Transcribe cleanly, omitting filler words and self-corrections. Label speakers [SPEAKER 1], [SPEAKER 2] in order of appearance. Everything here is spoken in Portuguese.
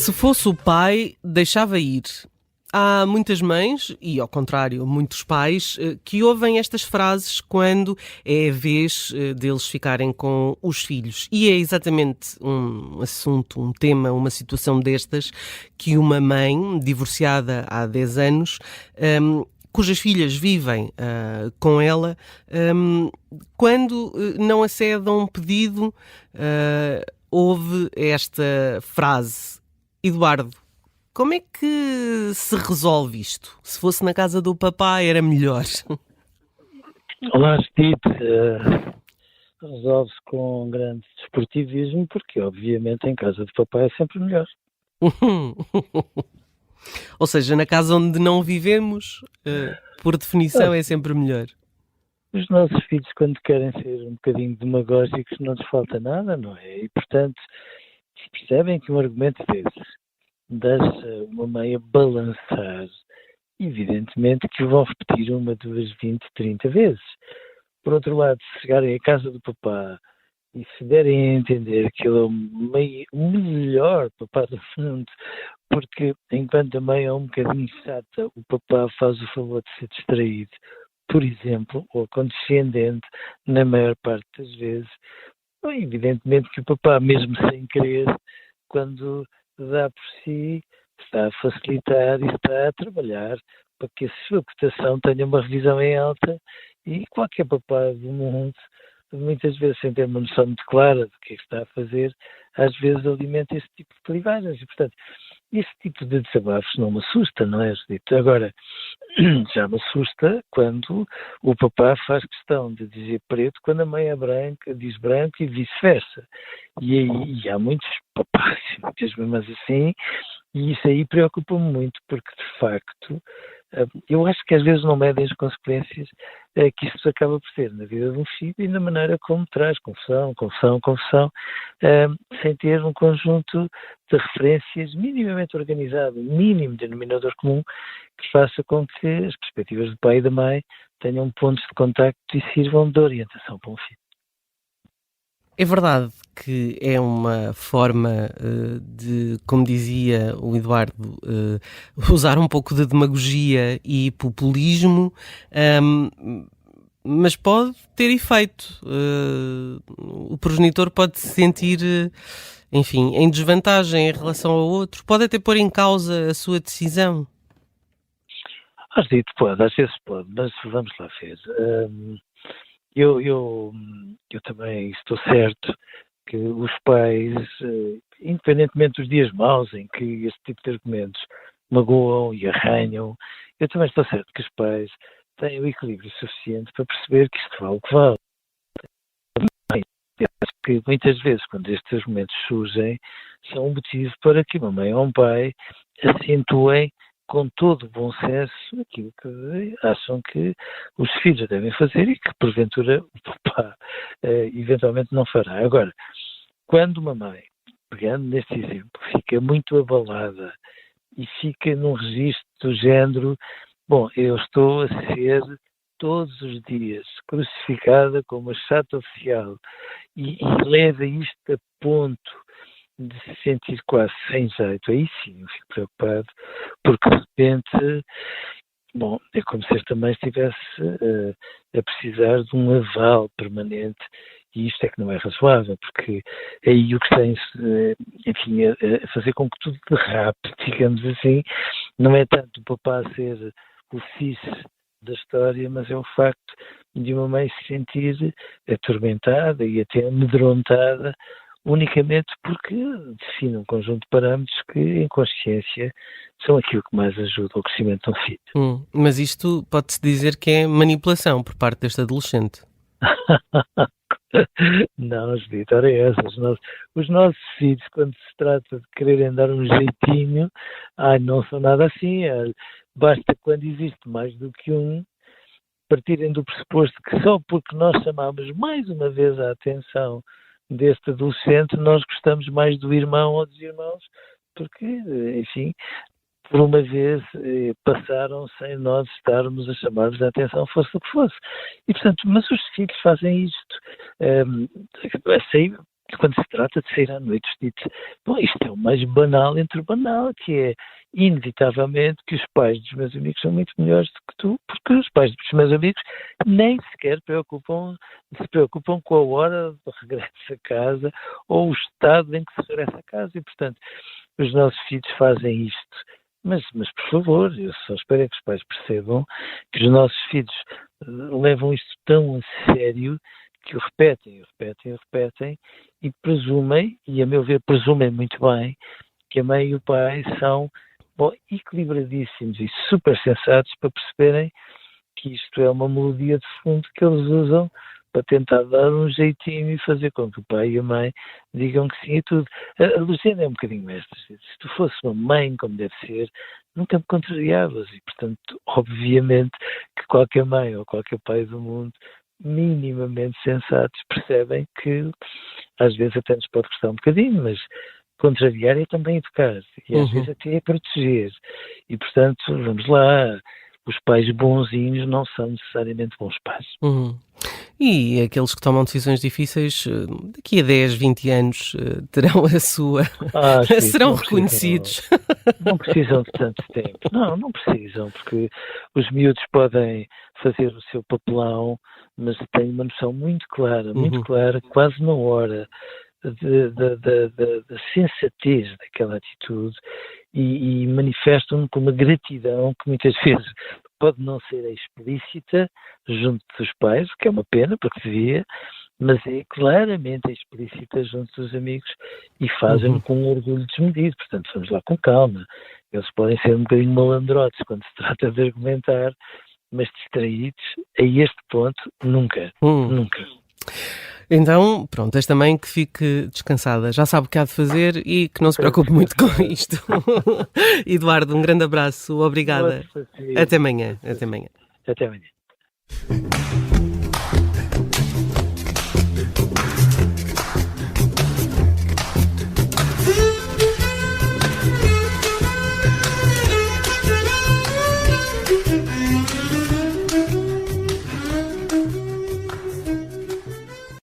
[SPEAKER 1] Se fosse o pai, deixava ir. Há muitas mães, e ao contrário, muitos pais, que ouvem estas frases quando é a vez deles ficarem com os filhos. E é exatamente um assunto, um tema, uma situação destas que uma mãe, divorciada há 10 anos, cujas filhas vivem com ela, quando não acede a um pedido, ouve esta frase: Eduardo, como é que se resolve isto? Se fosse na casa do papá era melhor.
[SPEAKER 2] Olá, Steve. Resolve-se com um grande desportivismo, porque obviamente em casa do papai é sempre melhor.
[SPEAKER 1] Ou seja, na casa onde não vivemos, por definição, é sempre melhor.
[SPEAKER 2] Os nossos filhos, quando querem ser um bocadinho demagógicos, não lhes falta nada, não é? E, portanto, se percebem que um argumento desses deixa uma mãe a balançar, evidentemente que o vão repetir 1, 2, 20, 30 vezes. Por outro lado, se chegarem à casa do papá e se derem a entender que ele é o melhor papá do mundo, porque enquanto a mãe é um bocadinho chata, o papá faz o favor de ser distraído, por exemplo, ou condescendente, na maior parte das vezes, evidentemente que o papá, mesmo sem querer, quando dá por si, está a facilitar e está a trabalhar para que a sua cotação tenha uma revisão em alta, e qualquer papá do mundo, muitas vezes sem ter uma noção muito clara do que é que está a fazer, às vezes alimenta esse tipo de clivagens. E, portanto, esse tipo de desabafos não me assusta, não é, Judito? Agora, já me assusta quando o papá faz questão de dizer preto quando a mãe é branca, diz branco e vice-versa. E aí há muitos papás, muitas mamães assim, e isso aí preocupa-me muito, porque de facto eu acho que às vezes não medem as consequências que isso acaba por ter na vida de um filho e na maneira como traz confusão, sem ter um conjunto de referências minimamente organizado, mínimo denominador comum, que faça com que as perspectivas do pai e da mãe tenham pontos de contacto e sirvam de orientação para um filho.
[SPEAKER 1] É verdade que é uma forma de, como dizia o Eduardo, usar um pouco de demagogia e populismo, mas pode ter efeito. O progenitor pode se sentir, enfim, em desvantagem em relação ao outro, pode até pôr em causa a sua decisão.
[SPEAKER 2] Às vezes pode, mas vamos lá ver. Eu também estou certo que os pais, independentemente dos dias maus em que este tipo de argumentos magoam e arranham, eu também estou certo que os pais têm o equilíbrio suficiente para perceber que isto vale o que vale. Eu acho que muitas vezes, quando estes argumentos surgem, são um motivo para que uma mãe ou um pai acentuem com todo o bom senso aquilo que acham que os filhos devem fazer e que, porventura, o papá eventualmente não fará. Agora, quando uma mãe, pegando neste exemplo, fica muito abalada e fica num registro do género, bom, eu estou a ser todos os dias crucificada como a chata oficial e leva isto a ponto de se sentir quase sem jeito, aí sim eu fico preocupado, porque de repente, bom, é como se esta mãe estivesse a precisar de um aval permanente, e isto é que não é razoável, porque aí o que tem, enfim, a fazer com que tudo derrape, digamos assim, não é tanto o papá ser o fixe da história, mas é o facto de uma mãe se sentir atormentada e até amedrontada unicamente porque define um conjunto de parâmetros que, em consciência, são aquilo que mais ajuda ao crescimento de um filho.
[SPEAKER 1] Mas isto pode-se dizer que é manipulação por parte deste adolescente.
[SPEAKER 2] Não, Vitor, é essa. Os nossos filhos, quando se trata de quererem dar um jeitinho, não são nada assim. Basta, quando existe mais do que um, partirem do pressuposto que só porque nós chamamos mais uma vez a atenção deste adolescente, nós gostamos mais do irmão ou dos irmãos, porque, enfim, por uma vez passaram sem nós estarmos a chamar-lhes a atenção, fosse o que fosse. E, portanto, mas os filhos fazem isto. quando se trata de sair à noite vestidos. Bom, isto é o mais banal entre o banal, que é inevitavelmente que os pais dos meus amigos são muito melhores do que tu, porque os pais dos meus amigos nem sequer se preocupam com a hora de regresso a casa ou o estado em que se regressa a casa e, portanto, os nossos filhos fazem isto. Mas, por favor, eu só espero que os pais percebam que os nossos filhos levam isto tão a sério que o repetem e presumem, e a meu ver presumem muito bem, que a mãe e o pai são equilibradíssimos e super sensatos para perceberem que isto é uma melodia de fundo que eles usam para tentar dar um jeitinho e fazer com que o pai e a mãe digam que sim a tudo. A legenda é um bocadinho esta. Se tu fosse uma mãe, como deve ser, nunca me contrariavas. E, portanto, obviamente que qualquer mãe ou qualquer pai do mundo minimamente sensatos percebem que às vezes até nos pode custar um bocadinho, mas contrariar é também educar e às vezes até é proteger. E, portanto, vamos lá, os pais bonzinhos não são necessariamente bons pais.
[SPEAKER 1] E aqueles que tomam decisões difíceis, daqui a 10, 20 anos, terão a sua... serão reconhecidos.
[SPEAKER 2] Não precisam de tanto tempo. Não precisam, porque os miúdos podem fazer o seu papelão, mas têm uma noção muito clara, quase na hora, da sensatez daquela atitude e manifestam-me com uma gratidão que muitas vezes pode não ser explícita junto dos pais, o que é uma pena, porque devia, mas é claramente explícita junto dos amigos e fazem-no com um orgulho desmedido. Portanto, vamos lá com calma. Eles podem ser um bocadinho malandrotes quando se trata de argumentar, mas distraídos, a este ponto, nunca.
[SPEAKER 1] Então, pronto, esta mãe que fique descansada, já sabe o que há de fazer e que não se preocupe muito com isto. Eduardo, um grande abraço, obrigada. Até amanhã.
[SPEAKER 2] Até amanhã.